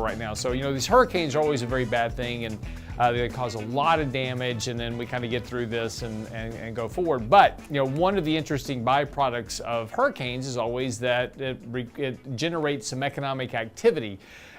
right now. So, these hurricanes are always a very bad thing, and they cause a lot of damage, and then we kind of get through this and go forward. But, one of the interesting byproducts of hurricanes is always that it generates some economic activity.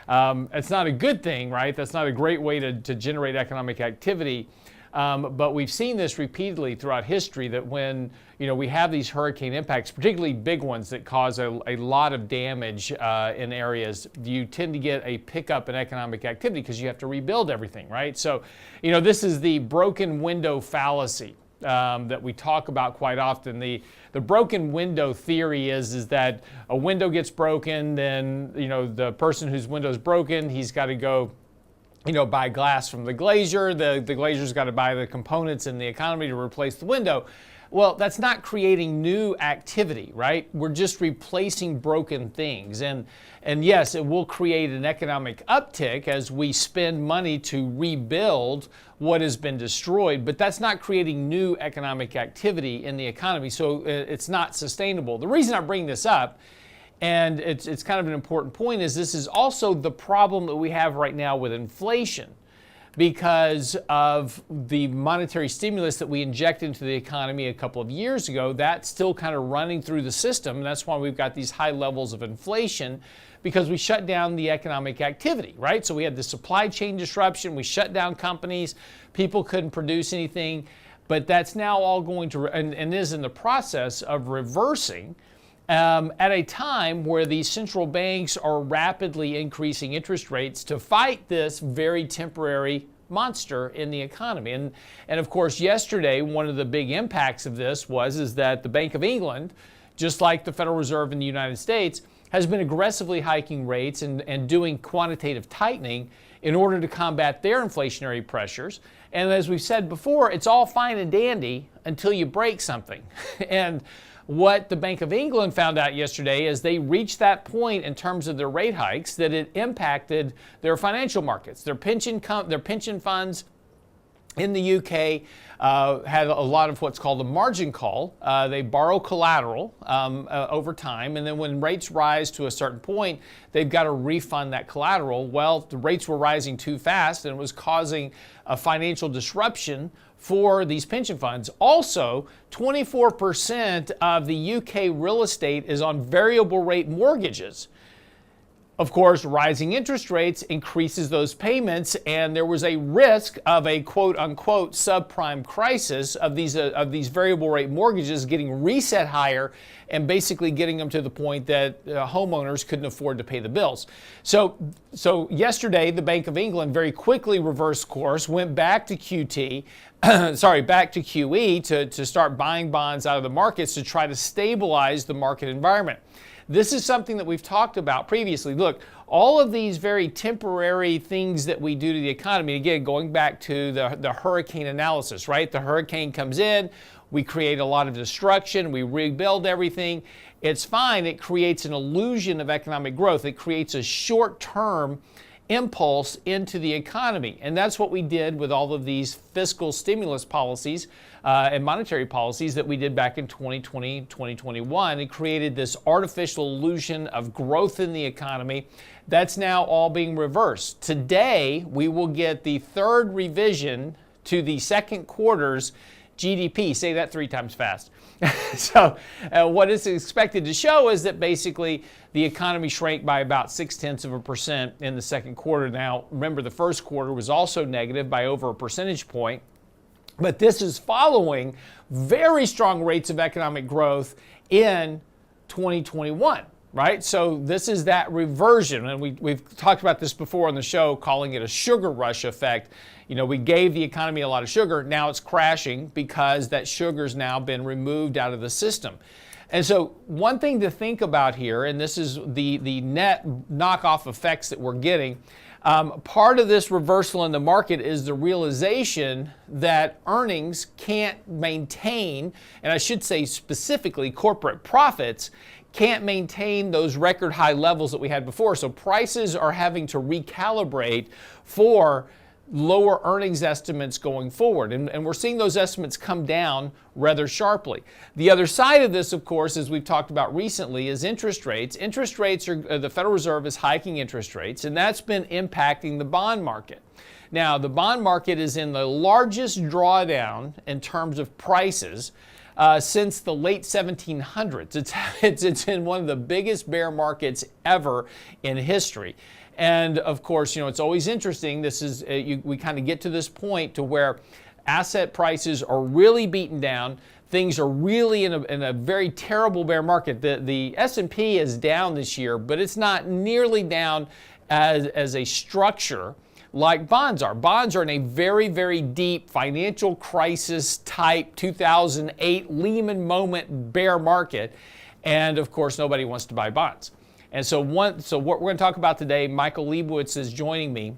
It's not a good thing, right? That's not a great way to generate economic activity. But we've seen this repeatedly throughout history, that when we have these hurricane impacts, particularly big ones that cause a lot of damage in areas, you tend to get a pickup in economic activity because you have to rebuild everything, right? So, this is the broken window fallacy that we talk about quite often. The broken window theory is that a window gets broken, then the person whose window is broken, he's got to go buy glass from the glazier. The glazier's got to buy the components in the economy to replace the window. Well, that's not creating new activity, right? We're just replacing broken things. And yes, it will create an economic uptick as we spend money to rebuild what has been destroyed, but that's not creating new economic activity in the economy, so it's not sustainable. The reason I bring this up, and it's kind of an important point, is this is also the problem that we have right now with inflation, because of the monetary stimulus that we injected into the economy a couple of years ago. That's still kind of running through the system, and that's why we've got these high levels of inflation, because we shut down the economic activity, right? So we had the supply chain disruption, we shut down companies, people couldn't produce anything, but that's now all going to, and is in the process of reversing, at a time where these central banks are rapidly increasing interest rates to fight this very temporary monster in the economy. And of course, yesterday, one of the big impacts of this is that the Bank of England, just like the Federal Reserve in the United States, has been aggressively hiking rates and doing quantitative tightening in order to combat their inflationary pressures. And as we've said before, it's all fine and dandy until you break something. And what the Bank of England found out yesterday is they reached that point in terms of their rate hikes that it impacted their financial markets. Their pension funds in the UK had a lot of what's called a margin call. They borrow collateral over time, and then when rates rise to a certain point, they've got to refund that collateral. Well, the rates were rising too fast, and it was causing a financial disruption for these pension funds. Also, 24% of the UK real estate is on variable rate mortgages. Of course, rising interest rates increases those payments, and there was a risk of a quote-unquote subprime crisis of these variable rate mortgages getting reset higher and basically getting them to the point that homeowners couldn't afford to pay the bills. So yesterday, the Bank of England very quickly reversed course, went back to back to QE to start buying bonds out of the markets to try to stabilize the market environment. This is something that we've talked about previously. Look, all of these very temporary things that we do to the economy, again, going back to the hurricane analysis, right? The hurricane comes in, we create a lot of destruction, we rebuild everything. It's fine. It creates an illusion of economic growth. It creates a short-term impulse into the economy. And that's what we did with all of these fiscal stimulus policies and monetary policies that we did back in 2020, 2021. It created this artificial illusion of growth in the economy. That's now all being reversed. Today, we will get the third revision to the second quarter's GDP. Say that 3 times fast. So what is expected to show is that basically the economy shrank by about 0.6% in the second quarter. Now, remember, the first quarter was also negative by over a percentage point. But this is following very strong rates of economic growth in 2021. Right? So this is that reversion, and we've talked about this before on the show, calling it a sugar rush effect. We gave the economy a lot of sugar. Now it's crashing because that sugar's now been removed out of the system. And so one thing to think about here, and this is the net knockoff effects that we're getting, part of this reversal in the market is the realization that earnings can't maintain, and I should say specifically corporate profits, can't maintain those record high levels that we had before. So prices are having to recalibrate for lower earnings estimates going forward. And we're seeing those estimates come down rather sharply. The other side of this, of course, as we've talked about recently, is interest rates. Interest rates are, the Federal Reserve is hiking interest rates, and that's been impacting the bond market. Now, the bond market is in the largest drawdown in terms of prices since the late 1700s. It's in one of the biggest bear markets ever in history. And of course, it's always interesting. This is we kind of get to this point to where asset prices are really beaten down. Things are really in a very terrible bear market. The S&P is down this year, but it's not nearly down as a structure like bonds are. Bonds are in a very, very deep financial crisis type 2008 Lehman moment bear market. And of course, nobody wants to buy bonds. And so what we're going to talk about today, Michael Lebowitz is joining me.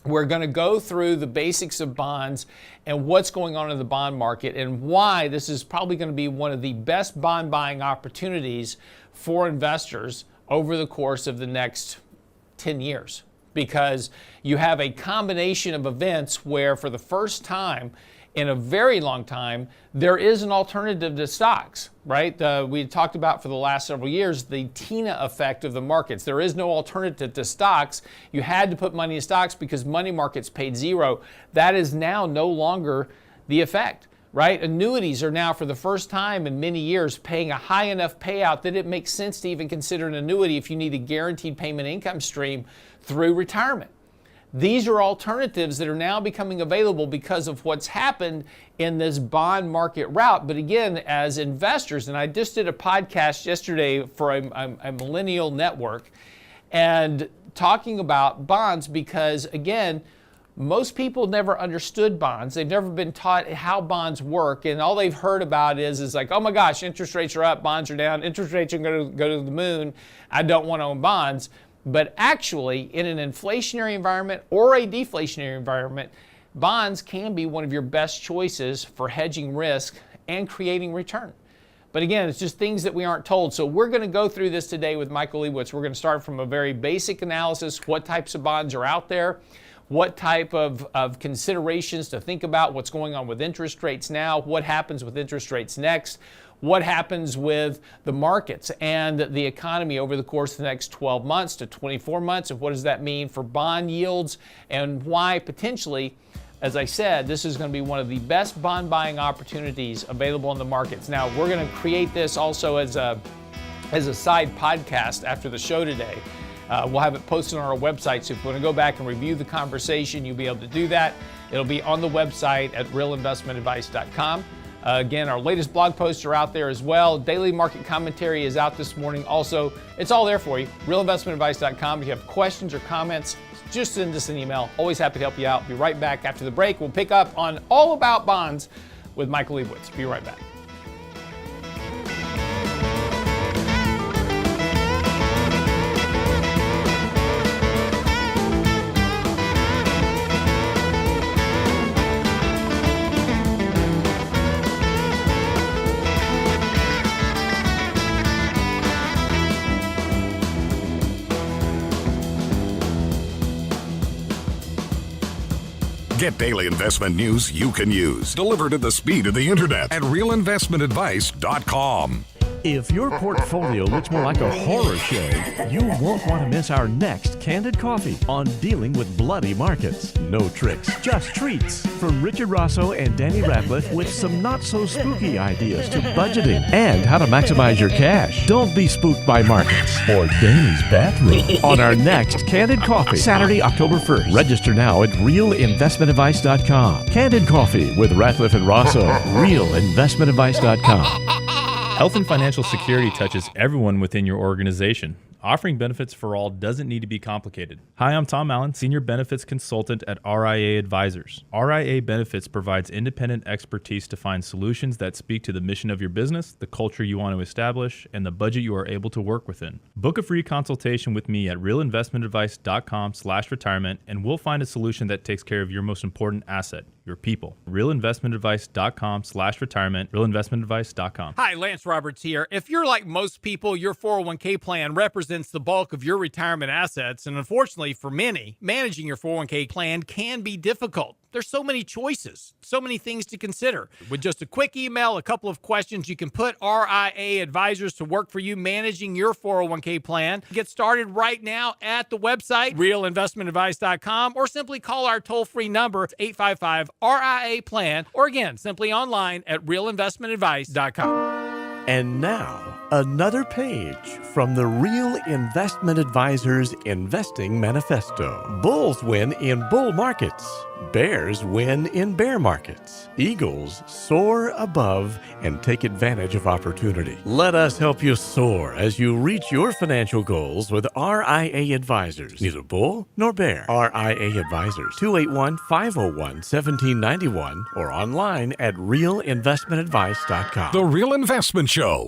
We're going to go through the basics of bonds and what's going on in the bond market and why this is probably going to be one of the best bond buying opportunities for investors over the course of the next 10 years. Because you have a combination of events where for the first time in a very long time, there is an alternative to stocks, right? We talked about for the last several years, the Tina effect of the markets. There is no alternative to stocks. You had to put money in stocks because money markets paid zero. That is now no longer the effect, right? Annuities are now for the first time in many years paying a high enough payout that it makes sense to even consider an annuity if you need a guaranteed payment income stream through retirement. These are alternatives that are now becoming available because of what's happened in this bond market route. But again, as investors, and I just did a podcast yesterday for a millennial network and talking about bonds because, again, most people never understood bonds. They've never been taught how bonds work. And all they've heard about is like, oh my gosh, interest rates are up, bonds are down, interest rates are going to go to the moon. I don't want to own bonds. But actually, in an inflationary environment or a deflationary environment, bonds can be one of your best choices for hedging risk and creating return. But again, it's just things that we aren't told. So we're going to go through this today with Michael Lebowitz. We're going to start from a very basic analysis, what types of bonds are out there, what type of considerations to think about, what's going on with interest rates now, what happens with interest rates next, what happens with the markets and the economy over the course of the next 12 months to 24 months, and what does that mean for bond yields, and why potentially, as I said, this is going to be one of the best bond buying opportunities available in the markets. Now, we're going to create this also as a side podcast after the show today. We'll have it posted on our website, so if you want to go back and review the conversation, you'll be able to do that. It'll be on the website at realinvestmentadvice.com. Again, our latest blog posts are out there as well. Daily market commentary is out this morning. Also, it's all there for you. realinvestmentadvice.com. If you have questions or comments, just send us an email. Always happy to help you out. Be right back after the break. We'll pick up on all about bonds with Michael Lebowitz. Be right back. Get daily investment news you can use, delivered at the speed of the internet at realinvestmentadvice.com. If your portfolio looks more like a horror show, you won't want to miss our next Candid Coffee on dealing with bloody markets. No tricks, just treats. From Richard Rosso and Danny Ratliff with some not-so-spooky ideas to budgeting and how to maximize your cash. Don't be spooked by markets or Danny's bathroom on our next Candid Coffee, Saturday, October 1st. Register now at realinvestmentadvice.com. Candid Coffee with Ratliff and Rosso, realinvestmentadvice.com. Health and financial security touches everyone within your organization. Offering benefits for all doesn't need to be complicated. Hi, I'm Tom Allen, Senior Benefits Consultant at RIA Advisors. RIA Benefits provides independent expertise to find solutions that speak to the mission of your business, the culture you want to establish, and the budget you are able to work within. Book a free consultation with me at realinvestmentadvice.com/retirement, and we'll find a solution that takes care of your most important asset, your people. realinvestmentadvice.com/retirement, realinvestmentadvice.com. Hi, Lance Roberts here. If you're like most people, your 401k plan represents the bulk of your retirement assets. And unfortunately for many, managing your 401k plan can be difficult. There's so many choices, so many things to consider. With just a quick email, a couple of questions, you can put RIA advisors to work for you managing your 401k plan. Get started right now at the website, realinvestmentadvice.com, or simply call our toll-free number, 855-RIA-PLAN, or again, simply online at realinvestmentadvice.com. And now, another page from the Real Investment Advisors Investing Manifesto. Bulls win in bull markets. Bears win in bear markets. Eagles soar above and take advantage of opportunity. Let us help you soar as you reach your financial goals with RIA Advisors. Neither bull nor bear. RIA Advisors, 281-501-1791 or online at realinvestmentadvice.com. The Real Investment Show.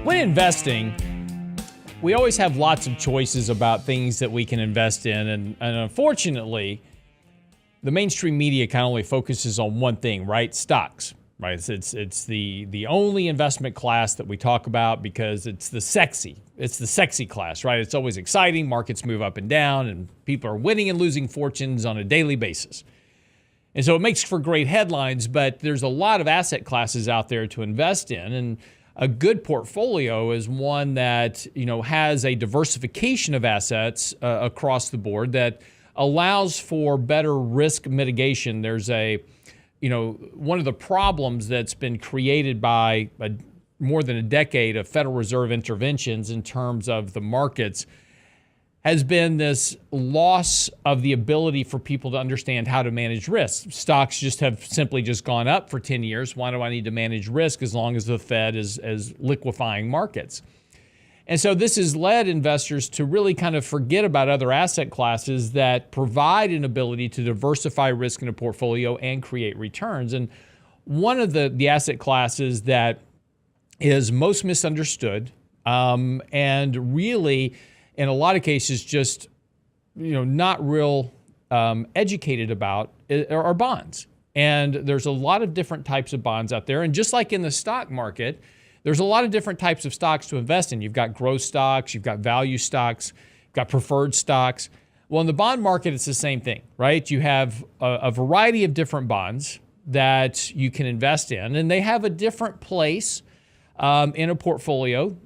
When investing, we always have lots of choices about things that we can invest in. And unfortunately, the mainstream media kind of only focuses on one thing, right? Stocks, right? It's the only investment class that we talk about because it's the sexy class, right? It's always exciting. Markets move up and down and people are winning and losing fortunes on a daily basis. And so it makes for great headlines, but there's a lot of asset classes out there to invest in. And a good portfolio is one that, has a diversification of assets across the board that allows for better risk mitigation. There's one of the problems that's been created by more than a decade of Federal Reserve interventions in terms of the markets has been this loss of the ability for people to understand how to manage risk. Stocks just have simply gone up for 10 years. Why do I need to manage risk as long as the Fed is liquefying markets? And so this has led investors to really kind of forget about other asset classes that provide an ability to diversify risk in a portfolio and create returns. And one of the asset classes that is most misunderstood and really in a lot of cases just not real educated about are bonds. And there's a lot of different types of bonds out there. And just like in the stock market, there's a lot of different types of stocks to invest in. You've got growth stocks, you've got value stocks, you've got preferred stocks. Well, in the bond market, it's the same thing, right? You have a variety of different bonds that you can invest in, and they have a different place in a portfolio.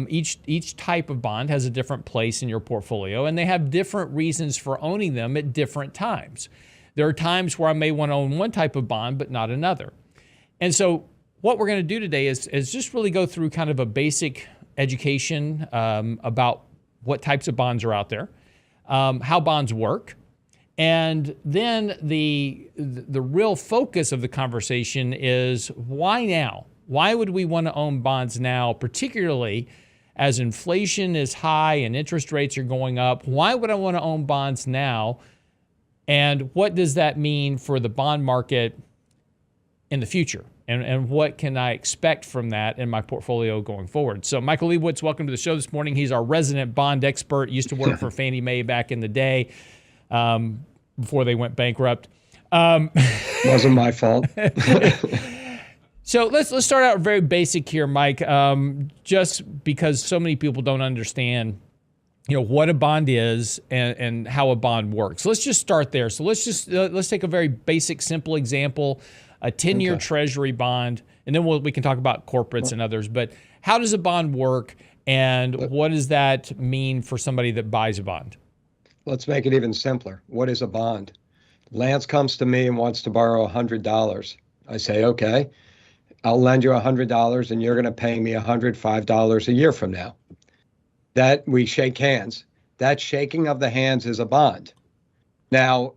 Each type of bond has a different place in your portfolio, and they have different reasons for owning them at different times. There are times where I may want to own one type of bond, but not another. And so what we're going to do today is just really go through kind of a basic education about what types of bonds are out there, how bonds work, and then the real focus of the conversation is why now? Why would we want to own bonds now, particularly as inflation is high and interest rates are going up? Why would I want to own bonds now? And what does that mean for the bond market in the future? And what can I expect from that in my portfolio going forward? So Michael Lebowitz, welcome to the show this morning. He's our resident bond expert. Used to work for Fannie Mae back in the day before they went bankrupt. Wasn't my fault. So let's start out very basic here, Mike, just because so many people don't understand, what a bond is and how a bond works. Let's just start there. So let's take a very basic, simple example, a 10-year Treasury bond, and then we can talk about corporates and others. But how does a bond work, and what does that mean for somebody that buys a bond? Let's make it even simpler. What is a bond? Lance comes to me and wants to borrow $100. I say, okay. I'll lend you $100 and you're going to pay me $105 a year from now. That we shake hands. That shaking of the hands is a bond. Now,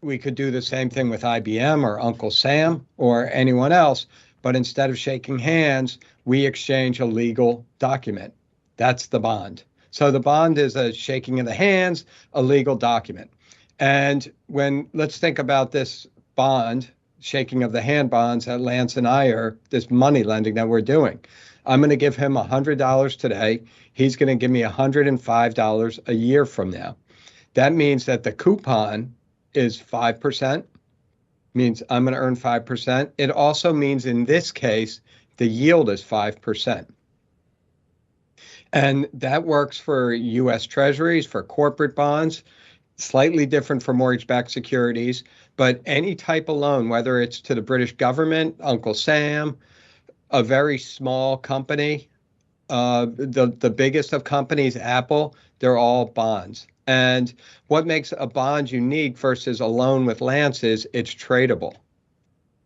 we could do the same thing with IBM or Uncle Sam or anyone else, but instead of shaking hands, we exchange a legal document. That's the bond. So the bond is a shaking of the hands, a legal document. And let's think about this bond shaking of the hand bonds that Lance and I are, this money lending that we're doing. I'm going to give him $100 today. He's going to give me $105 a year from now. That means that the coupon is 5%, means I'm going to earn 5%. It also means in this case, the yield is 5%. And that works for U.S. Treasuries, for corporate bonds, slightly different for mortgage-backed securities, but any type of loan, whether it's to the British government, Uncle Sam, a very small company, the biggest of companies, Apple, they're all bonds. And what makes a bond unique versus a loan with Lance is it's tradable.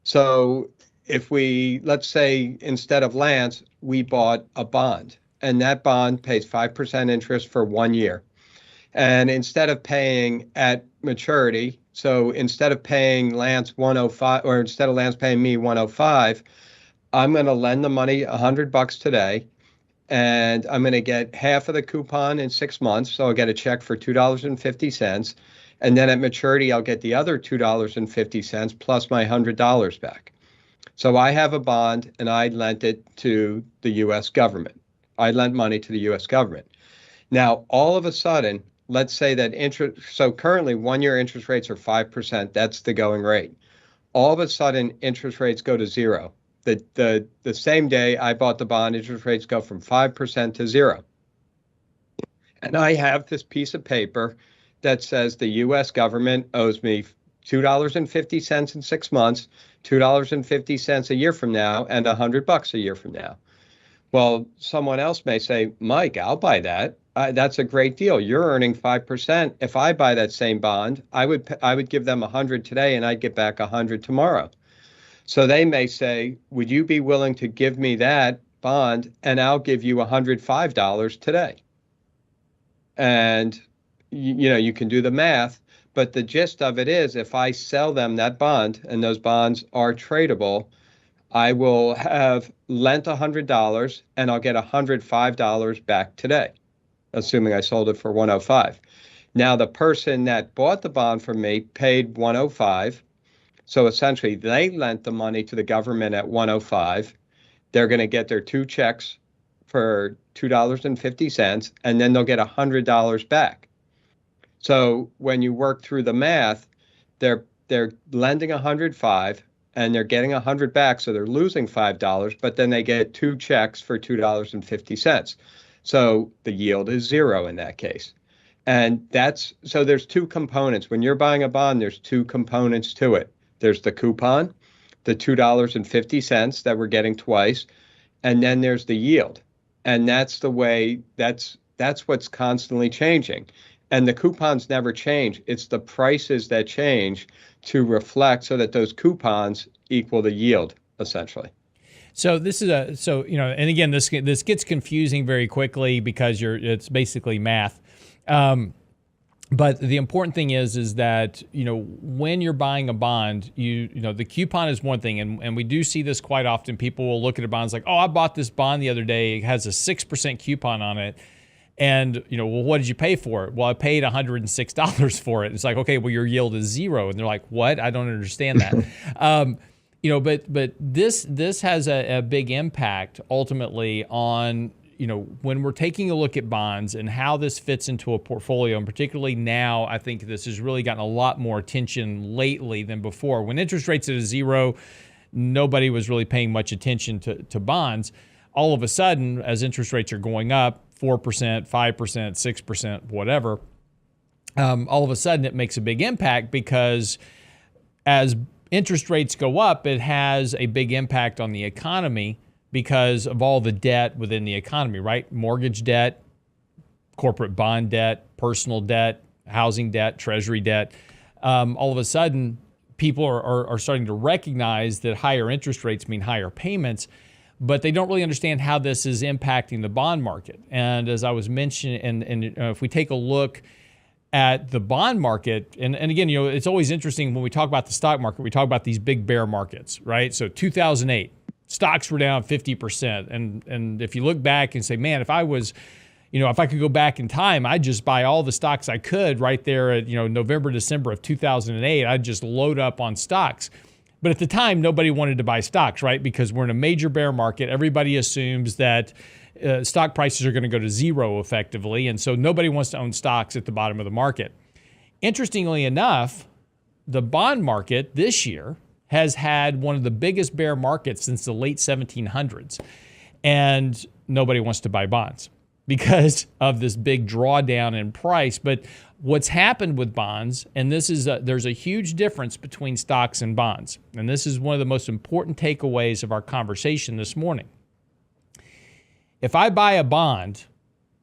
So if we, let's say instead of Lance, we bought a bond, and that bond pays 5% interest for 1 year. And instead of paying at maturity, so instead of paying Lance 105, or instead of Lance paying me 105, I'm going to lend the money $100 today, and I'm going to get half of the coupon in 6 months. So I'll get a check for $2.50. And then at maturity, I'll get the other $2.50 plus my $100 back. So I have a bond and I lent it to the U.S. government. I lent money to the U.S. government. Now, all of a sudden, let's say that so currently 1 year interest rates are 5%. That's the going rate. All of a sudden, interest rates go to zero. The same day I bought the bond, interest rates go from 5% to zero. And I have this piece of paper that says the U.S. government owes me $2.50 in 6 months, $2.50 a year from now, and $100 a year from now. Well, someone else may say, Mike, I'll buy that. That's a great deal. You're earning 5%. If I buy that same bond, I would give them 100 today and I'd get back 100 tomorrow. So they may say, would you be willing to give me that bond and I'll give you $105 today? And, you can do the math, but the gist of it is if I sell them that bond and those bonds are tradable, I will have lent $100 and I'll get $105 back today, assuming I sold it for 105. Now, the person that bought the bond from me paid 105. So essentially, they lent the money to the government at 105. They're going to get their 2 checks for $2.50, and then they'll get $100 back. So when you work through the math, they're lending 105 and they're getting 100 back, so they're losing $5, but then they get 2 checks for $2.50. So the yield is zero in that case. And so there's 2 components. When you're buying a bond, there's 2 components to it. There's the coupon, the $2.50 that we're getting twice, and then there's the yield. And that's the way, that's what's constantly changing. And the coupons never change. It's the prices that change to reflect so that those coupons equal the yield, essentially. So this is and again, this gets confusing very quickly because it's basically math. But the important thing is that, when you're buying a bond, the coupon is one thing. And we do see this quite often. People will look at a bond, it's like, oh, I bought this bond the other day. It has a 6% coupon on it. And, well, what did you pay for it? Well, I paid $106 for it. It's like, okay, well, your yield is zero. And they're like, what? I don't understand that. But this has a big impact ultimately on, when we're taking a look at bonds and how this fits into a portfolio, and particularly now, I think this has really gotten a lot more attention lately than before. When interest rates at a zero, nobody was really paying much attention to bonds. All of a sudden, as interest rates are going up, 4%, 5%, 6%, whatever, all of a sudden it makes a big impact because as interest rates go up, it has a big impact on the economy because of all the debt within the economy, right? Mortgage debt, corporate bond debt, personal debt, housing debt, treasury debt. All of a sudden, people are starting to recognize that higher interest rates mean higher payments, but they don't really understand how this is impacting the bond market. And as I was mentioning, and if we take a look at the bond market, and again, it's always interesting when we talk about the stock market, we talk about these big bear markets, right? So 2008, stocks were down 50%. And if you look back and say, man, if I could go back in time, I'd just buy all the stocks I could right there at, November, December of 2008. I'd just load up on stocks. But at the time, nobody wanted to buy stocks, right? Because we're in a major bear market. Everybody assumes that stock prices are going to go to zero effectively. And so nobody wants to own stocks at the bottom of the market. Interestingly enough, the bond market this year has had one of the biggest bear markets since the late 1700s. And nobody wants to buy bonds because of this big drawdown in price. But what's happened with bonds, and this is there's a huge difference between stocks and bonds. And this is one of the most important takeaways of our conversation this morning. If I buy a bond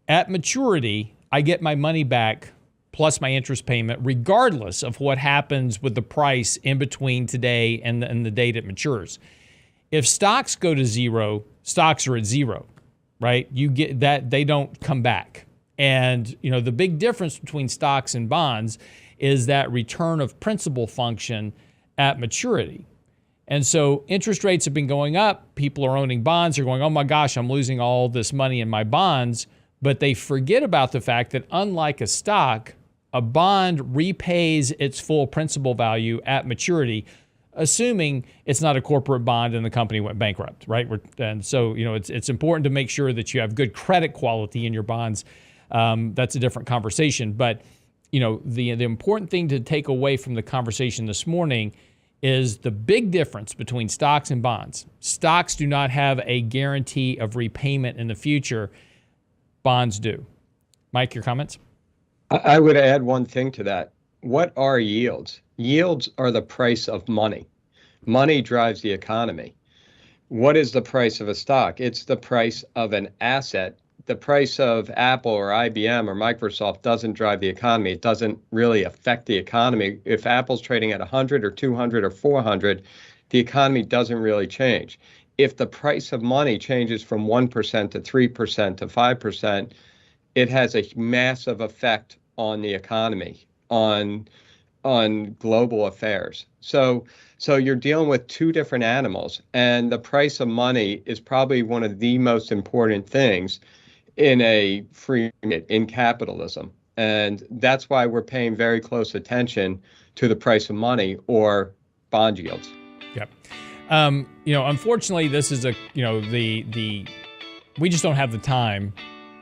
at maturity, I get my money back plus my interest payment, regardless of what happens with the price in between today and the date it matures. If stocks go to zero, stocks are at zero, right? You get that, they don't come back. And the big difference between stocks and bonds is that return of principal function at maturity. And so interest rates have been going up. People are owning bonds. They're going, oh my gosh, I'm losing all this money in my bonds. But they forget about the fact that unlike a stock, a bond repays its full principal value at maturity, assuming it's not a corporate bond and the company went bankrupt, right? And so, it's important to make sure that you have good credit quality in your bonds. That's a different conversation. But, the important thing to take away from the conversation this morning is the big difference between stocks and bonds. Stocks do not have a guarantee of repayment in the future. Bonds do. Mike, your comments? I would add one thing to that. What are yields? Yields are the price of money. Money drives the economy. What is the price of a stock? It's the price of an asset. The price of Apple or IBM or Microsoft doesn't drive the economy. It doesn't really affect the economy. If Apple's trading at 100 or 200 or 400, the economy doesn't really change. If the price of money changes from 1% to 3% to 5%, it has a massive effect on the economy, on global affairs. So you're dealing with two different animals, and the price of money is probably one of the most important things in a free market, in capitalism. And that's why we're paying very close attention to the price of money or bond yields. Yep. Unfortunately, this is we just don't have the time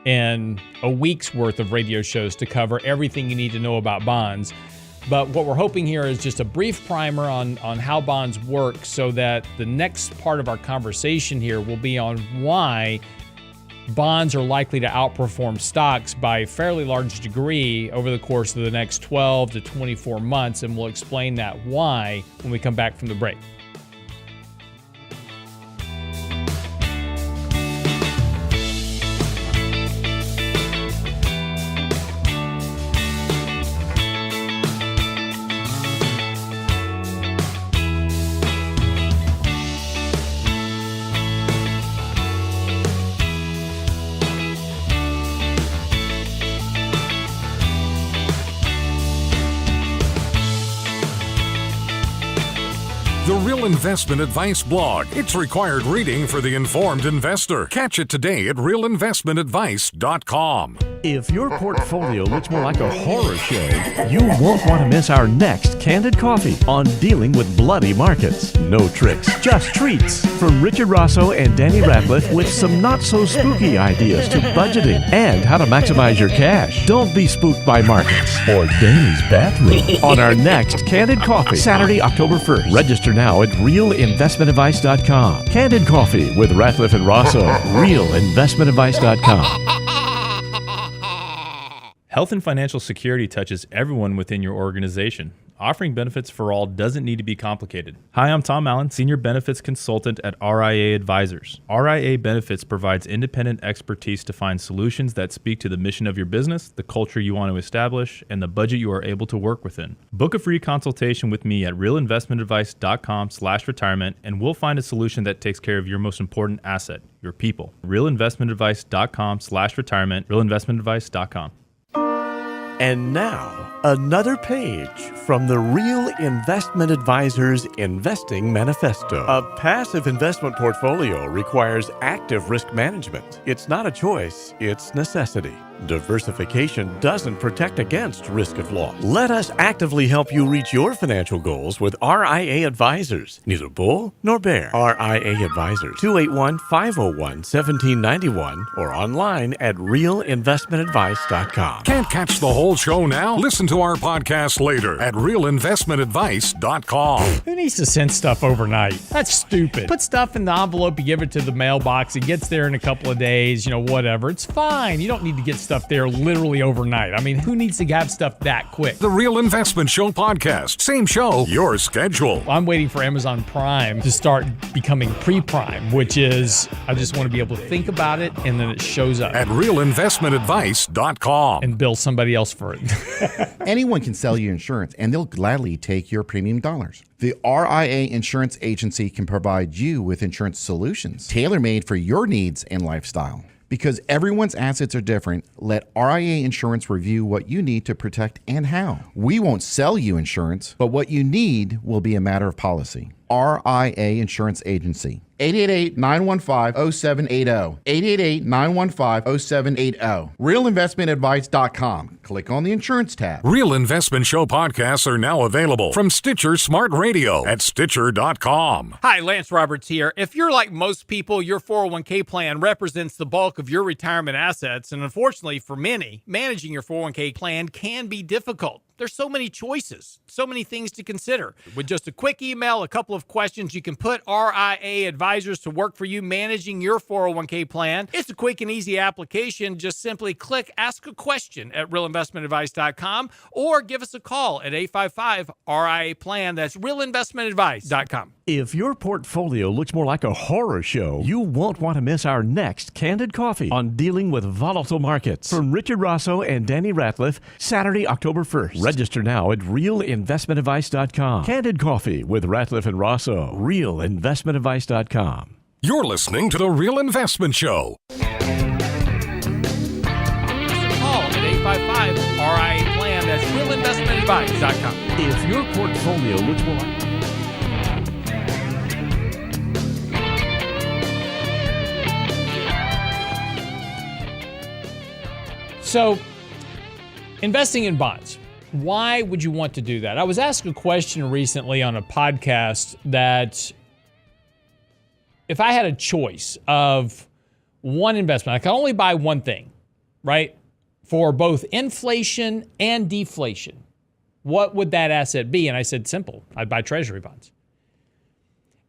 in a week's worth of radio shows to cover everything you need to know about bonds. But what we're hoping here is just a brief primer on how bonds work, so that the next part of our conversation here will be on why bonds are likely to outperform stocks by a fairly large degree over the course of the next 12 to 24 months. And we'll explain that why when we come back from the break. The Real Investment Advice blog. It's required reading for the informed investor. Catch it today at realinvestmentadvice.com. If your portfolio looks more like a horror show, you won't want to miss our next Candid Coffee on dealing with bloody markets. No tricks, just treats. From Richard Rosso and Danny Ratliff with some not-so-spooky ideas to budgeting and how to maximize your cash. Don't be spooked by markets or Danny's bathroom on our next Candid Coffee, Saturday, October 1st. Register now at realinvestmentadvice.com. Candid Coffee with Ratliff and Rosso. realinvestmentadvice.com. Health and financial security touches everyone within your organization. Offering benefits for all doesn't need to be complicated. Hi, I'm Tom Allen, Senior Benefits Consultant at RIA Advisors. RIA Benefits provides independent expertise to find solutions that speak to the mission of your business, the culture you want to establish, and the budget you are able to work within. Book a free consultation with me at realinvestmentadvice.com/retirement, and we'll find a solution that takes care of your most important asset, your people. realinvestmentadvice.com/retirement, realinvestmentadvice.com. And now, another page from the Real Investment Advisors Investing Manifesto. A passive investment portfolio requires active risk management. It's not a choice, it's necessity. Diversification doesn't protect against risk of loss. Let us actively help you reach your financial goals with RIA Advisors. Neither bull nor bear. RIA Advisors, 281-501-1791 or online at realinvestmentadvice.com. Can't catch the whole show now? Listen to our podcast later at realinvestmentadvice.com. Who needs to send stuff overnight? That's stupid. Put stuff in the envelope, you give it to the mailbox, it gets there in a couple of days, whatever. It's fine. You don't need to get stuff there literally overnight. I mean, who needs to have stuff that quick? The Real Investment Show podcast. Same show, your schedule. I'm waiting for Amazon Prime to start becoming pre-Prime, which is I just want to be able to think about it and then it shows up. At realinvestmentadvice.com. And bill somebody else for it. Anyone can sell you insurance, and they'll gladly take your premium dollars. The RIA Insurance Agency can provide you with insurance solutions tailor-made for your needs and lifestyle. Because everyone's assets are different, let RIA Insurance review what you need to protect and how. We won't sell you insurance, but what you need will be a matter of policy. RIA Insurance Agency. 888-915-0780. 888-915-0780. RealInvestmentAdvice.com. Click on the insurance tab. Real Investment Show podcasts are now available from Stitcher Smart Radio at Stitcher.com. Hi, Lance Roberts here. If you're like most people, your 401k plan represents the bulk of your retirement assets. And unfortunately for many, managing your 401k plan can be difficult. There's so many choices, so many things to consider. With just a quick email, a couple of questions, you can put RIA Advisors to work for you managing your 401k plan. It's a quick and easy application. Just simply click Ask a Question at realinvestmentadvice.com or give us a call at 855-RIA-PLAN. That's realinvestmentadvice.com. If your portfolio looks more like a horror show, you won't want to miss our next Candid Coffee on dealing with volatile markets. From Richard Rosso and Danny Ratliff, Saturday, October 1st. Register now at realinvestmentadvice.com. Candid Coffee with Ratliff and Rosso. Realinvestmentadvice.com. You're listening to The Real Investment Show. Call at 855-RIA-PLAN. That's realinvestmentadvice.com. If your portfolio looks more like... So, investing in bonds. Why would you want to do that? I was asked a question recently on a podcast that if I had a choice of one investment, I could only buy one thing, right? For both inflation and deflation. What would that asset be? And I said, simple. I'd buy treasury bonds.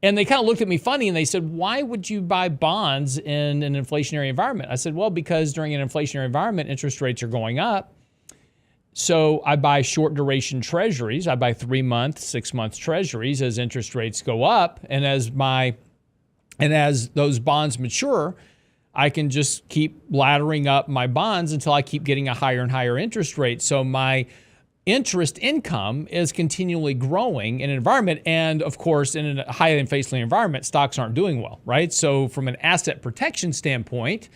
And they kind of looked at me funny and they said, why would you buy bonds in an inflationary environment? I said, well, because during an inflationary environment, interest rates are going up. So I buy short duration treasuries. I buy 3-month, 6-month treasuries as interest rates go up. And as those bonds mature, I can just keep laddering up my bonds until I keep getting a higher and higher interest rate. So my interest income is continually growing in an environment. And of course, in a high inflationary environment, stocks aren't doing well, right? So from an asset protection standpoint,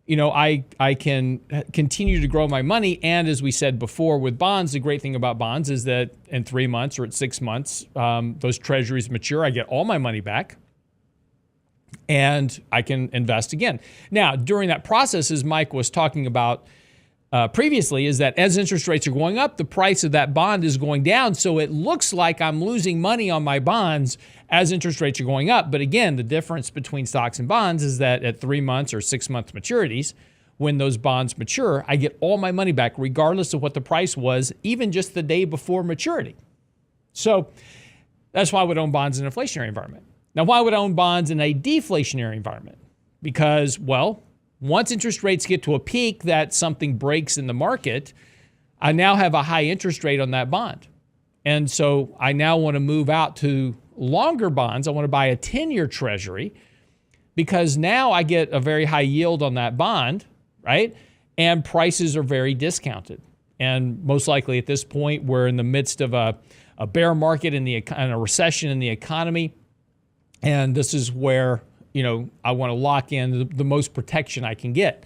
I can continue to grow my money. And as we said before with bonds, the great thing about bonds is that in 3 months or at 6 months, those treasuries mature. I get all my money back and I can invest again. Now, during that process, as Mike was talking about previously, is that as interest rates are going up, the price of that bond is going down. So it looks like I'm losing money on my bonds as interest rates are going up. But again, the difference between stocks and bonds is that at 3 months or 6 month maturities, when those bonds mature, I get all my money back regardless of what the price was, even just the day before maturity. So that's why I would own bonds in an inflationary environment. Now, why would I own bonds in a deflationary environment? Because, well, once interest rates get to a peak that something breaks in the market, I now have a high interest rate on that bond. And so I now want to move out to longer bonds. I want to buy a 10-year treasury because now I get a very high yield on that bond, right? And prices are very discounted. And most likely at this point, we're in the midst of a bear market and a recession in the economy. And this is where I want to lock in the most protection I can get.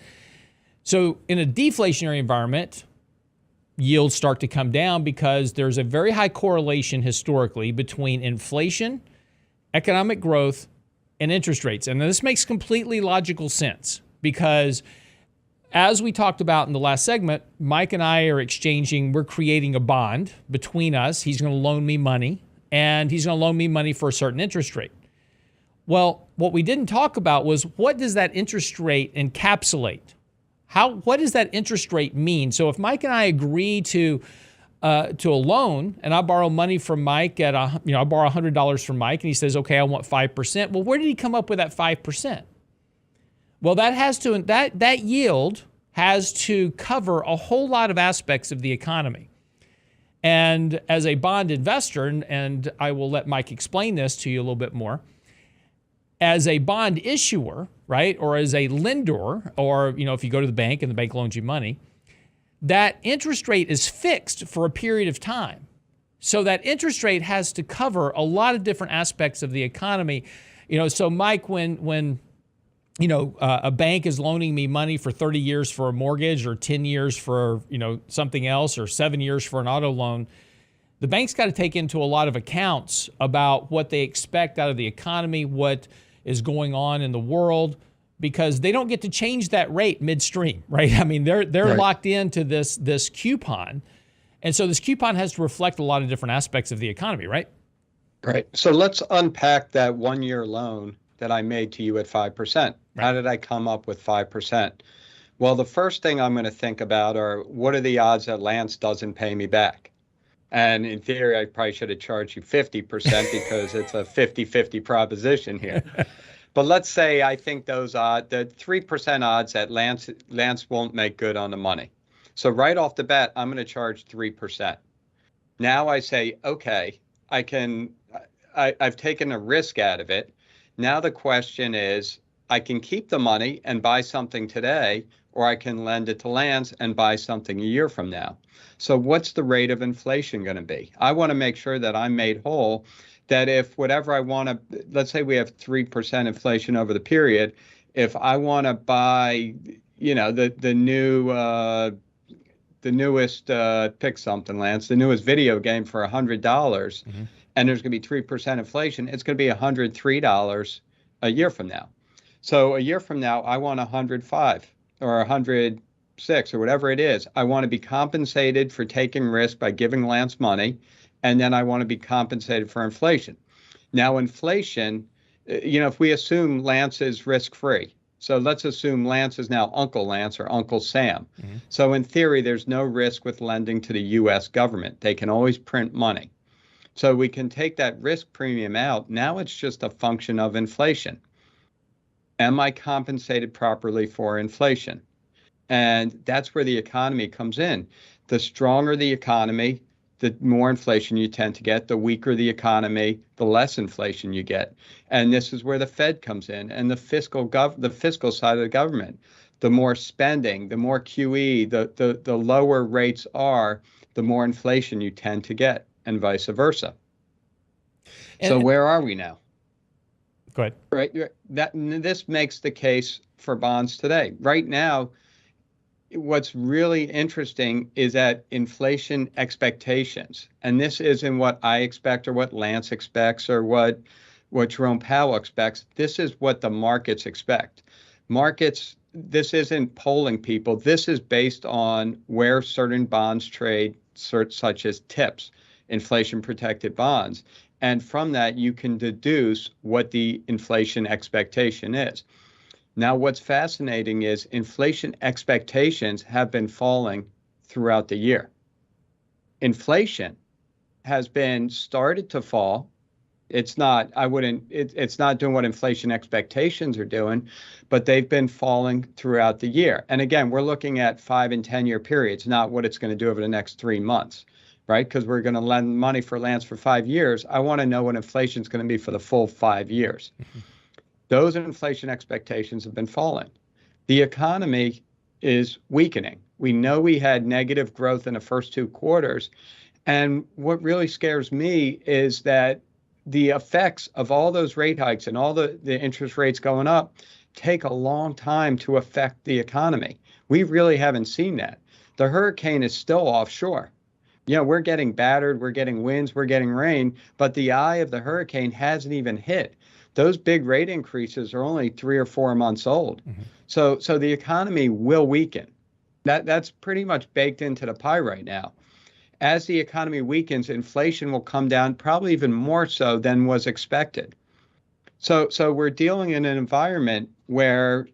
So in a deflationary environment, yields start to come down because there's a very high correlation historically between inflation, economic growth, and interest rates. And this makes completely logical sense because as we talked about in the last segment, Mike and I are exchanging, we're creating a bond between us. He's going to loan me money, and he's going to loan me money for a certain interest rate. Well, what we didn't talk about was, what does that interest rate encapsulate? What does that interest rate mean? So if Mike and I agree to a loan, and I borrow money from Mike I borrow $100 from Mike, and he says, okay, I want 5%. Well, where did he come up with that 5%? Well, that yield has to cover a whole lot of aspects of the economy. And as a bond investor, and I will let Mike explain this to you a little bit more, as a bond issuer, right, or as a lender, or if you go to the bank and the bank loans you money, that interest rate is fixed for a period of time. So that interest rate has to cover a lot of different aspects of the economy. So Mike, when a bank is loaning me money for 30 years for a mortgage, or 10 years for, something else, or 7 years for an auto loan, the bank's got to take into a lot of accounts about what they expect out of the economy, what is going on in the world, because they don't get to change that rate midstream, right? I mean, they're Right. locked into this coupon. And so this coupon has to reflect a lot of different aspects of the economy, right? Right. So let's unpack that 1-year loan that I made to you at 5%. Right. How did I come up with 5%? Well, the first thing I'm going to think about are, what are the odds that Lance doesn't pay me back? And in theory, I probably should have charged you 50% because it's a 50-50 proposition here. But let's say I think those odds, the 3% odds that Lance won't make good on the money. So right off the bat, I'm going to charge 3%. Now I say, okay, I've taken a risk out of it. Now the question is, I can keep the money and buy something today, or I can lend it to Lance and buy something a year from now. So what's the rate of inflation going to be? I want to make sure that I'm made whole, that if whatever I want to, let's say we have 3% inflation over the period, if I want to buy, the newest, pick something, Lance, the newest video game for $100, and there's going to be 3% inflation, it's going to be $103 a year from now. So a year from now, I want 105 or 106 or whatever it is. I want to be compensated for taking risk by giving Lance money, and then I want to be compensated for inflation. Now, inflation, if we assume Lance is risk-free, so let's assume Lance is now Uncle Lance or Uncle Sam. So in theory, there's no risk with lending to the U.S. government. They can always print money. So we can take that risk premium out. Now it's just a function of inflation. Am I compensated properly for inflation? And that's where the economy comes in. The stronger the economy, the more inflation you tend to get. The weaker the economy, the less inflation you get. And this is where the Fed comes in, and the fiscal side of the government. The more spending, the more QE, the lower rates are, the more inflation you tend to get, and vice versa. So where are we now? Go ahead. Right. This makes the case for bonds today. Right now, what's really interesting is that inflation expectations, and this isn't what I expect or what Lance expects or what Jerome Powell expects. This is what the markets expect. Markets, this isn't polling people. This is based on where certain bonds trade, such as TIPS, inflation-protected bonds. And from that, you can deduce what the inflation expectation is. Now, what's fascinating is inflation expectations have been falling throughout the year. Inflation has been started to fall. It's not doing what inflation expectations are doing, but they've been falling throughout the year. And again, we're looking at 5 and 10 year periods, not what it's going to do over the next 3 months. Right? Because we're going to lend money for Lance for 5 years. I want to know what inflation is going to be for the full 5 years. Those inflation expectations have been falling. The economy is weakening. We know we had negative growth in the first 2 quarters. And what really scares me is that the effects of all those rate hikes and all the interest rates going up take a long time to affect the economy. We really haven't seen that. The hurricane is still offshore. We're getting battered, we're getting winds, we're getting rain, but the eye of the hurricane hasn't even hit. those big rate increases are only 3 or 4 months old. So the economy will weaken. That's pretty much baked into the pie right now. As the economy weakens, inflation will come down probably even more so than was expected. So we're dealing in an environment where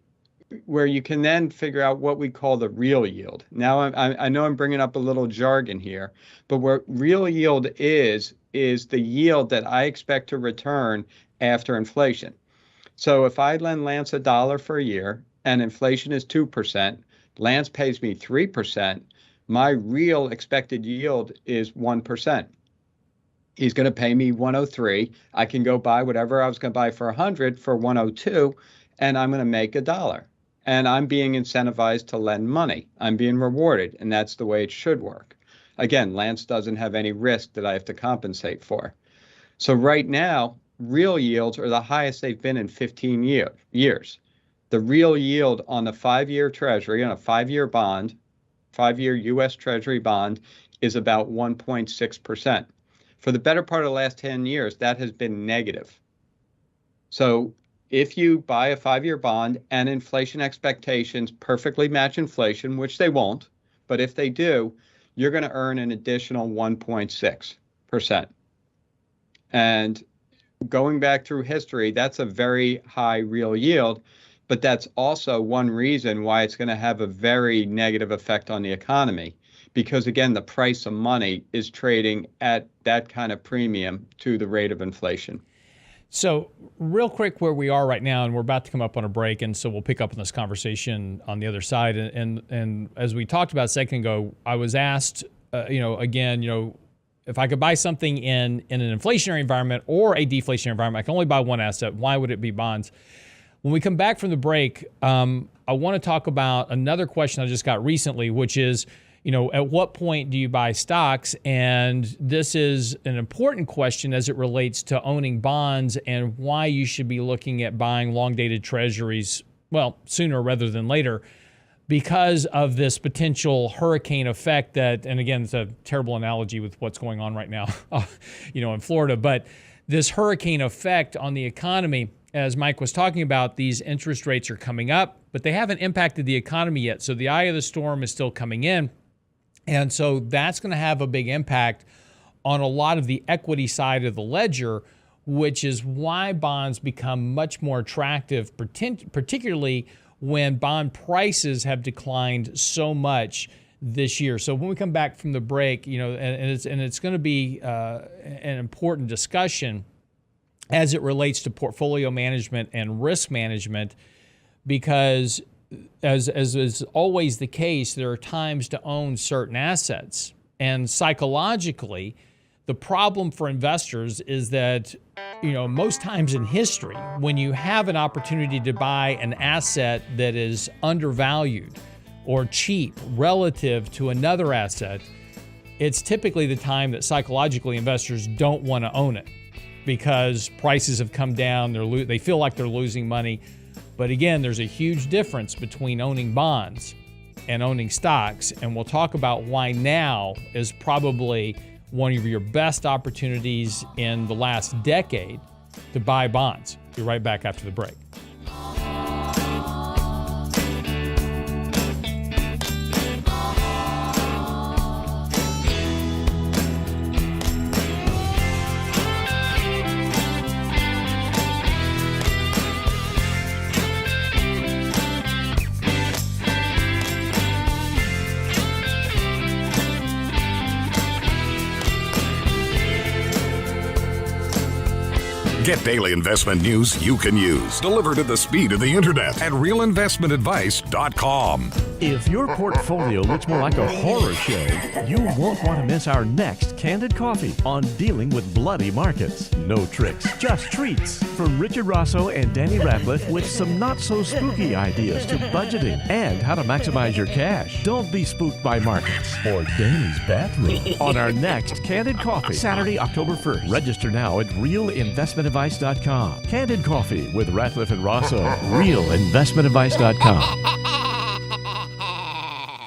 you can then figure out what we call the real yield. Now, I know I'm bringing up a little jargon here, but what real yield is the yield that I expect to return after inflation. So if I lend Lance $1 for a year and inflation is 2%, Lance pays me 3%, my real expected yield is 1%. He's going to pay me 103. I can go buy whatever I was going to buy for 100 for 102, and I'm going to make $1. And I'm being incentivized to lend money. I'm being rewarded, and that's the way it should work. Again, Lance doesn't have any risk that I have to compensate for. So right now, real yields are the highest they've been in 15 years. The real yield on the 5-year Treasury, on a 5-year bond, 5-year U.S. Treasury bond, is about 1.6%. For the better part of the last 10 years, that has been negative. So if you buy a 5-year bond and inflation expectations perfectly match inflation, which they won't, but if they do, you're going to earn an additional 1.6%. And going back through history, that's a very high real yield, but that's also one reason why it's going to have a very negative effect on the economy. Because again, the price of money is trading at that kind of premium to the rate of inflation. So real quick where we are right now, and we're about to come up on a break, and so we'll pick up on this conversation on the other side. And as we talked about a second ago, I was asked, if I could buy something in an inflationary environment or a deflationary environment, I can only buy one asset. Why would it be bonds? When we come back from the break, I want to talk about another question I just got recently, which is, at what point do you buy stocks? And this is an important question as it relates to owning bonds and why you should be looking at buying long-dated treasuries, well, sooner rather than later, because of this potential hurricane effect that, and again, it's a terrible analogy with what's going on right now, in Florida, but this hurricane effect on the economy, as Mike was talking about, these interest rates are coming up, but they haven't impacted the economy yet. So the eye of the storm is still coming in. And so that's going to have a big impact on a lot of the equity side of the ledger, which is why bonds become much more attractive, particularly when bond prices have declined so much this year. So when we come back from the break, and it's going to be an important discussion as it relates to portfolio management and risk management, because as is always the case, there are times to own certain assets. And psychologically, the problem for investors is that, most times in history, when you have an opportunity to buy an asset that is undervalued or cheap relative to another asset, it's typically the time that psychologically investors don't want to own it because prices have come down, they feel like they're losing money. But again, there's a huge difference between owning bonds and owning stocks, and we'll talk about why now is probably one of your best opportunities in the last decade to buy bonds. Be right back after the break. Get daily investment news you can use, delivered at the speed of the internet at realinvestmentadvice.com. If your portfolio looks more like a horror show, you won't want to miss our next Candid Coffee on dealing with bloody markets. No tricks, just treats. From Richard Rosso and Danny Ratliff with some not-so-spooky ideas to budgeting and how to maximize your cash. Don't be spooked by markets or Danny's bathroom on our next Candid Coffee, Saturday, October 1st. Register now at realinvestmentadvice.com. Candid Coffee with Ratliff and Rosso. realinvestmentadvice.com.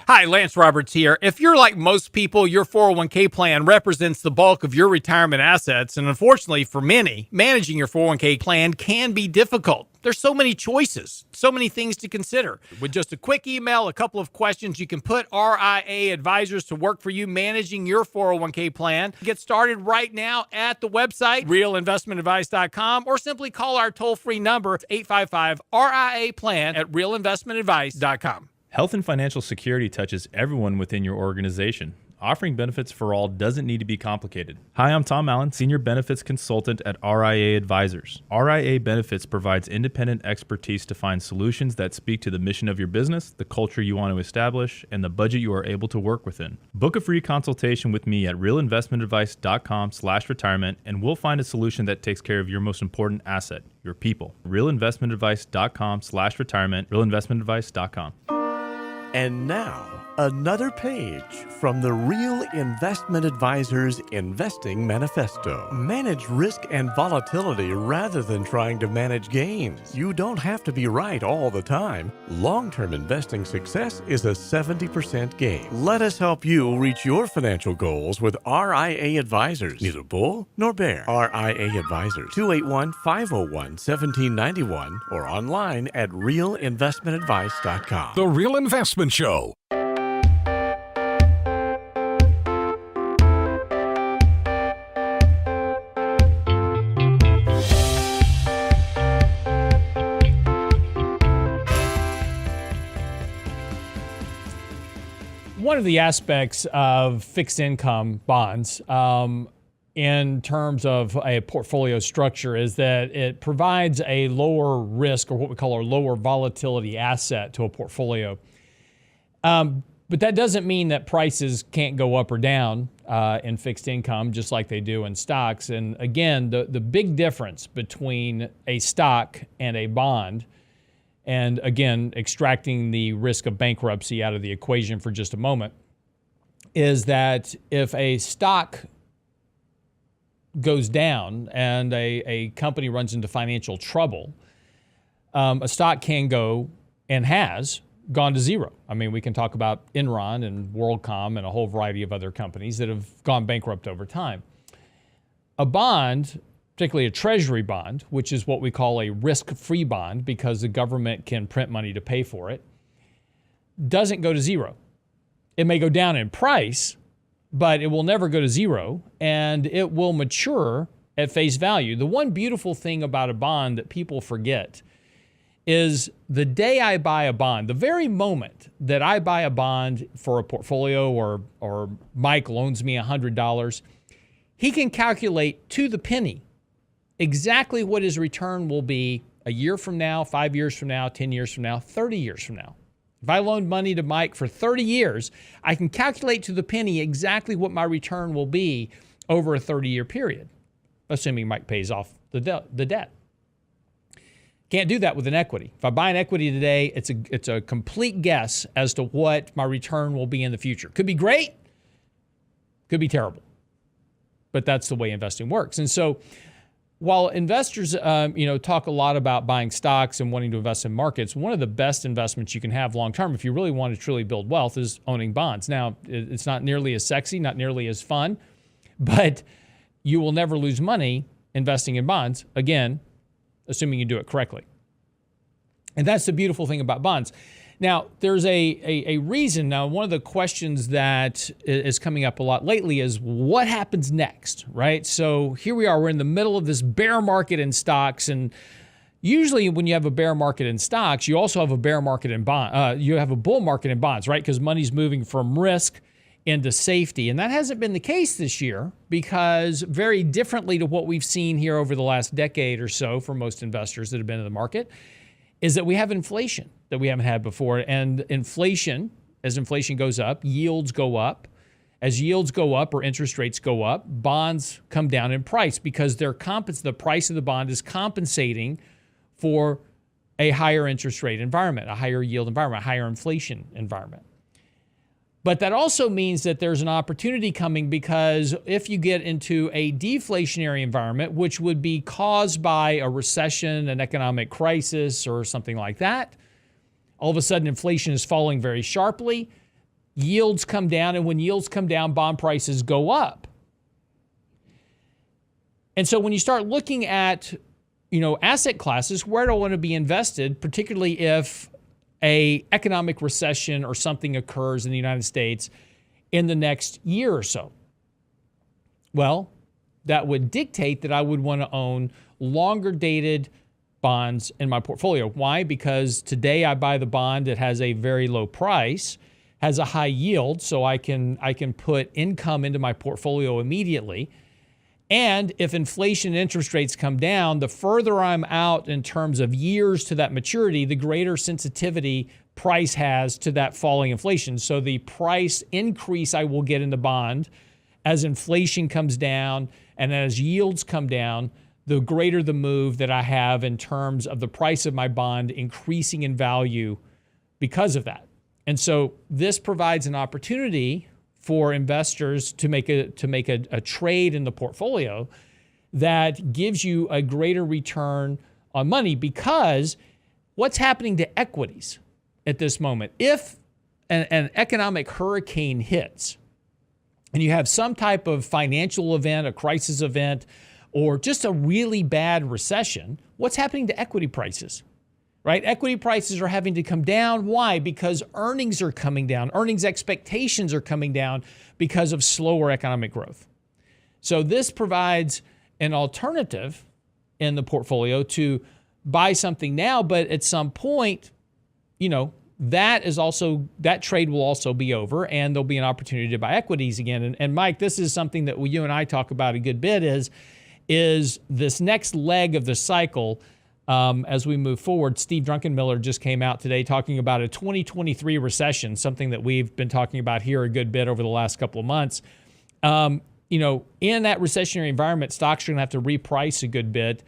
Hi, Lance Roberts here. If you're like most people, your 401k plan represents the bulk of your retirement assets. And unfortunately for many, managing your 401k plan can be difficult. There's so many choices, so many things to consider. With just a quick email, a couple of questions, you can put RIA advisors to work for you managing your 401k plan. Get started right now at the website, realinvestmentadvice.com, or simply call our toll-free number, 855-RIA-PLAN at realinvestmentadvice.com. Health and financial security touches everyone within your organization. Offering benefits for all doesn't need to be complicated. Hi, I'm Tom Allen, Senior Benefits Consultant at RIA Advisors. RIA Benefits provides independent expertise to find solutions that speak to the mission of your business, the culture you want to establish, and the budget you are able to work within. Book a free consultation with me at realinvestmentadvice.com/retirement, and we'll find a solution that takes care of your most important asset, your people. realinvestmentadvice.com/retirement, realinvestmentadvice.com. And now, another page from the Real Investment Advisors Investing Manifesto. Manage risk and volatility rather than trying to manage gains. You don't have to be right all the time. Long-term investing success is a 70% gain. Let us help you reach your financial goals with RIA Advisors. Neither bull nor bear. RIA Advisors, 281-501-1791 or online at realinvestmentadvice.com. The Real Investment Show. One of the aspects of fixed income bonds in terms of a portfolio structure is that it provides a lower risk, or what we call a lower volatility asset to a portfolio. But that doesn't mean that prices can't go up or down in fixed income just like they do in stocks. And again, the big difference between a stock and a bond, and again, extracting the risk of bankruptcy out of the equation for just a moment, is that if a stock goes down and a company runs into financial trouble, a stock can go, and has gone, to zero. I mean, we can talk about Enron and WorldCom and a whole variety of other companies that have gone bankrupt over time. A bond, particularly a treasury bond, which is what we call a risk-free bond because the government can print money to pay for it, doesn't go to zero. It may go down in price, but it will never go to zero, and it will mature at face value. The one beautiful thing about a bond that people forget is the day I buy a bond, the very moment that I buy a bond for a portfolio, or Mike loans me $100, he can calculate to the penny exactly what his return will be a year from now, 5 years from now, 10 years from now, 30 years from now. If I loaned money to Mike for 30 years, I can calculate to the penny exactly what my return will be over a 30-year period, assuming Mike pays off the debt. Can't do that with an equity. If I buy an equity today, it's a complete guess as to what my return will be in the future. Could be great, could be terrible, but that's the way investing works. And so, while investors, talk a lot about buying stocks and wanting to invest in markets, one of the best investments you can have long-term if you really want to truly build wealth is owning bonds. Now, it's not nearly as sexy, not nearly as fun, but you will never lose money investing in bonds, again, assuming you do it correctly. And that's the beautiful thing about bonds. Now, there's a reason. Now, one of the questions that is coming up a lot lately is what happens next, right? So here we are, we're in the middle of this bear market in stocks. And usually when you have a bear market in stocks, you also have a bear market in bond. You have a bull market in bonds, right? Because money's moving from risk into safety. And that hasn't been the case this year because very differently to what we've seen here over the last decade or so for most investors that have been in the market, is that we have inflation that we haven't had before. And inflation, as inflation goes up, yields go up. As yields go up or interest rates go up, bonds come down in price because the price of the bond is compensating for a higher interest rate environment, a higher yield environment, a higher inflation environment. But that also means that there's an opportunity coming because if you get into a deflationary environment, which would be caused by a recession, an economic crisis, or something like that, all of a sudden inflation is falling very sharply. yields come down, and when yields come down, bond prices go up. And so when you start looking at, asset classes, where do I want to be invested, particularly if a economic recession or something occurs in the United States in the next year or so? Well, that would dictate that I would want to own longer dated bonds in my portfolio. Why? Because today I buy the bond that has a very low price, has a high yield, so I can put income into my portfolio immediately. And if inflation and interest rates come down, the further I'm out in terms of years to that maturity, the greater sensitivity price has to that falling inflation. So the price increase I will get in the bond as inflation comes down and as yields come down, the greater the move that I have in terms of the price of my bond increasing in value because of that. And so this provides an opportunity for investors to make a trade in the portfolio that gives you a greater return on money, because what's happening to equities at this moment? If an economic hurricane hits and you have some type of financial event, a crisis event, or just a really bad recession, what's happening to equity prices? Right? Equity prices are having to come down. Why? Because earnings are coming down. Earnings expectations are coming down because of slower economic growth. So this provides an alternative in the portfolio to buy something now, but at some point, that trade will also be over, and there'll be an opportunity to buy equities again. And Mike, this is something that you and I talk about a good bit, is this next leg of the cycle. As we move forward, Steve Druckenmiller just came out today talking about a 2023 recession, something that we've been talking about here a good bit over the last couple of months. In that recessionary environment, stocks are going to have to reprice a good bit.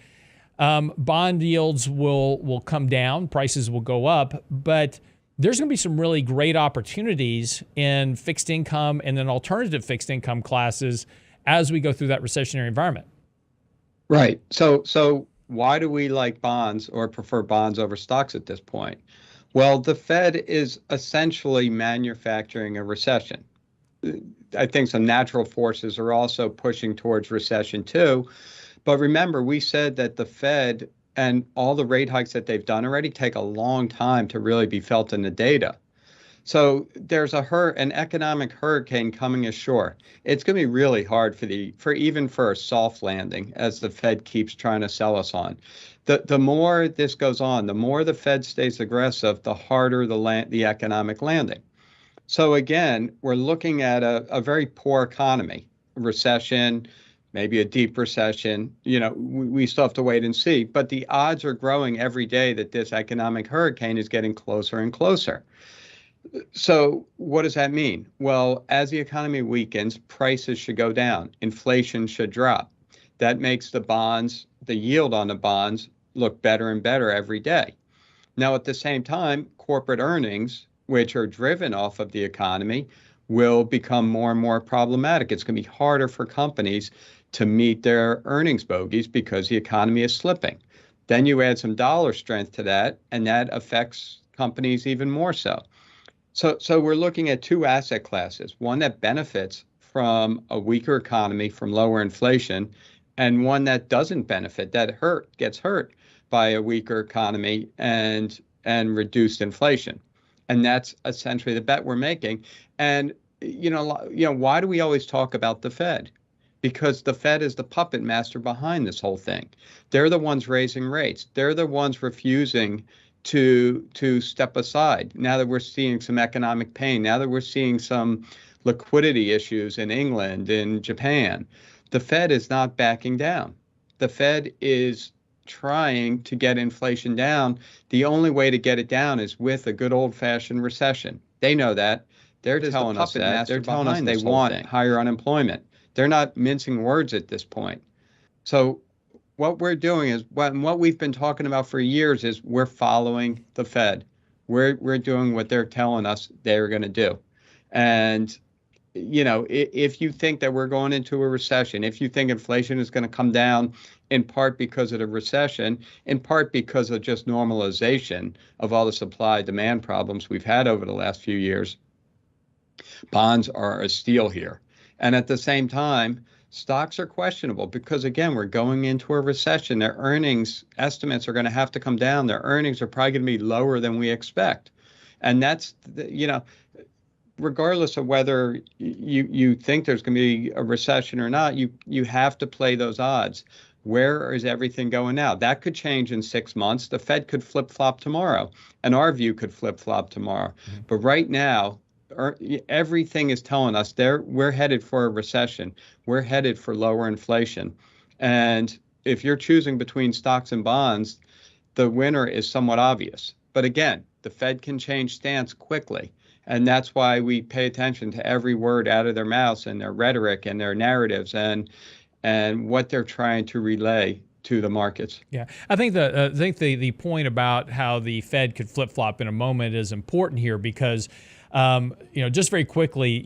Bond yields will come down, prices will go up, but there's going to be some really great opportunities in fixed income and then alternative fixed income classes as we go through that recessionary environment. Right. So why do we like bonds or prefer bonds over stocks at this point? Well, the Fed is essentially manufacturing a recession. I think some natural forces are also pushing towards recession too. But remember, we said that the Fed and all the rate hikes that they've done already take a long time to really be felt in the data. So there's an economic hurricane coming ashore. It's going to be really hard for a soft landing, as the Fed keeps trying to sell us on. The more this goes on, the more the Fed stays aggressive, the harder the economic landing. So again, we're looking at a very poor economy, recession, maybe a deep recession. We still have to wait and see. But the odds are growing every day that this economic hurricane is getting closer and closer. So what does that mean? Well, as the economy weakens, prices should go down. Inflation should drop. That makes the yield on the bonds look better and better every day. Now, at the same time, corporate earnings, which are driven off of the economy, will become more and more problematic. It's going to be harder for companies to meet their earnings bogeys because the economy is slipping. Then you add some dollar strength to that, and that affects companies even more so. So we're looking at two asset classes, one that benefits from a weaker economy, from lower inflation, and one that doesn't benefit, that gets hurt by a weaker economy and reduced inflation. And that's essentially the bet we're making. And why do we always talk about the Fed? Because the Fed is the puppet master behind this whole thing. They're the ones raising rates. They're the ones refusing to step aside. Now that we're seeing some economic pain, now that we're seeing some liquidity issues in England, in Japan, the Fed is not backing down. The Fed is trying to get inflation down. The only way to get it down is with a good old-fashioned recession. They know that. They're telling us that. They're telling us they want higher unemployment. They're not mincing words at this point. So what we're doing is, what we've been talking about for years is we're following the Fed. We're doing what they're telling us they're going to do. And, if you think that we're going into a recession, if you think inflation is going to come down in part because of the recession, in part because of just normalization of all the supply-demand problems we've had over the last few years, Bonds are a steal here. And at the same time, stocks are questionable because, again, we're going into a recession. Their earnings estimates are going to have to come down. Their earnings are probably going to be lower than we expect. And that's, regardless of whether you think there's going to be a recession or not, you have to play those odds. Where is everything going now? That could change in 6 months. The Fed could flip-flop tomorrow, and our view could flip-flop tomorrow. Mm-hmm. But right now, everything is telling us we're headed for a recession. We're headed for lower inflation. And if you're choosing between stocks and bonds, the winner is somewhat obvious. But again, the Fed can change stance quickly. And that's why we pay attention to every word out of their mouths and their rhetoric and their narratives and what they're trying to relay to the markets. Yeah, I think the point about how the Fed could flip-flop in a moment is important here because just very quickly,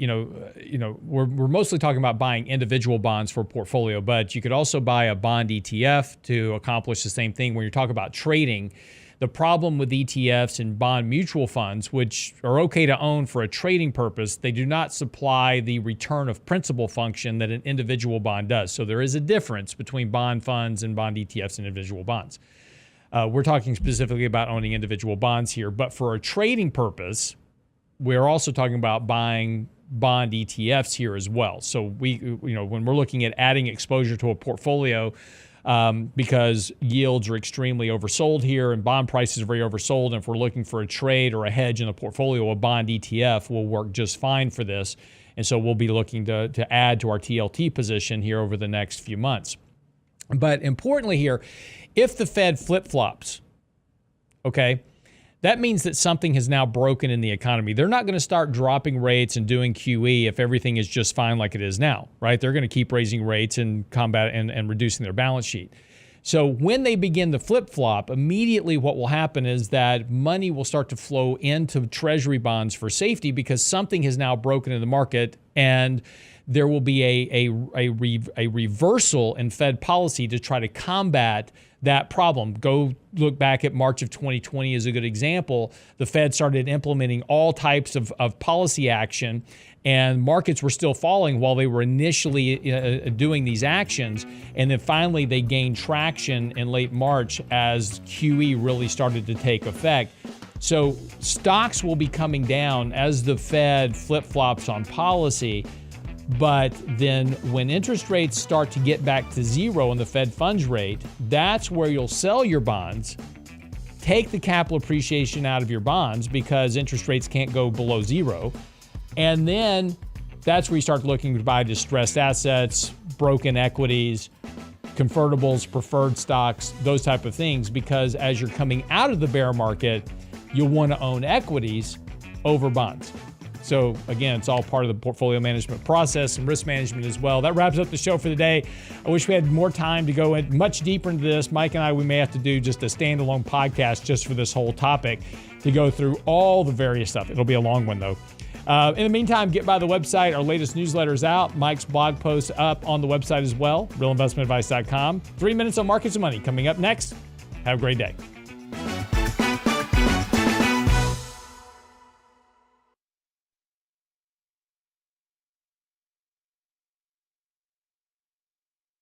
we're mostly talking about buying individual bonds for a portfolio, but you could also buy a bond ETF to accomplish the same thing. When you're talking about trading, the problem with ETFs and bond mutual funds, which are okay to own for a trading purpose, they do not supply the return of principal function that an individual bond does. So there is a difference between bond funds and bond ETFs and individual bonds. We're talking specifically about owning individual bonds here, but for a trading purpose, we're also talking about buying bond ETFs here as well. So when we're looking at adding exposure to a portfolio, because yields are extremely oversold here and bond prices are very oversold, and if we're looking for a trade or a hedge in a portfolio, a bond ETF will work just fine for this. And so we'll be looking to add to our TLT position here over the next few months. But importantly here, if the Fed flip-flops, okay, that means that something has now broken in the economy. They're not going to start dropping rates and doing QE if everything is just fine like it is now, right? They're going to keep raising rates and combat and reducing their balance sheet. So when they begin to flip-flop, immediately what will happen is that money will start to flow into Treasury bonds for safety because something has now broken in the market, and there will be a reversal in Fed policy to try to combat that problem. Go look back at March of 2020 as a good example. The Fed started implementing all types of policy action, and markets were still falling while they were initially doing these actions. And then finally they gained traction in late March as QE really started to take effect. So stocks will be coming down as the Fed flip-flops on policy. But then when interest rates start to get back to zero on the Fed funds rate, that's where you'll sell your bonds, take the capital appreciation out of your bonds because interest rates can't go below zero. And then that's where you start looking to buy distressed assets, broken equities, convertibles, preferred stocks, those type of things, because as you're coming out of the bear market, you'll want to own equities over bonds. So again, it's all part of the portfolio management process and risk management as well. That wraps up the show for the day. I wish we had more time to go in much deeper into this. Mike and I, we may have to do just a standalone podcast just for this whole topic to go through all the various stuff. It'll be a long one though. In the meantime, get by the website. Our latest newsletter is out. Mike's blog post up on the website as well, realinvestmentadvice.com. 3 minutes on markets and money coming up next. Have a great day.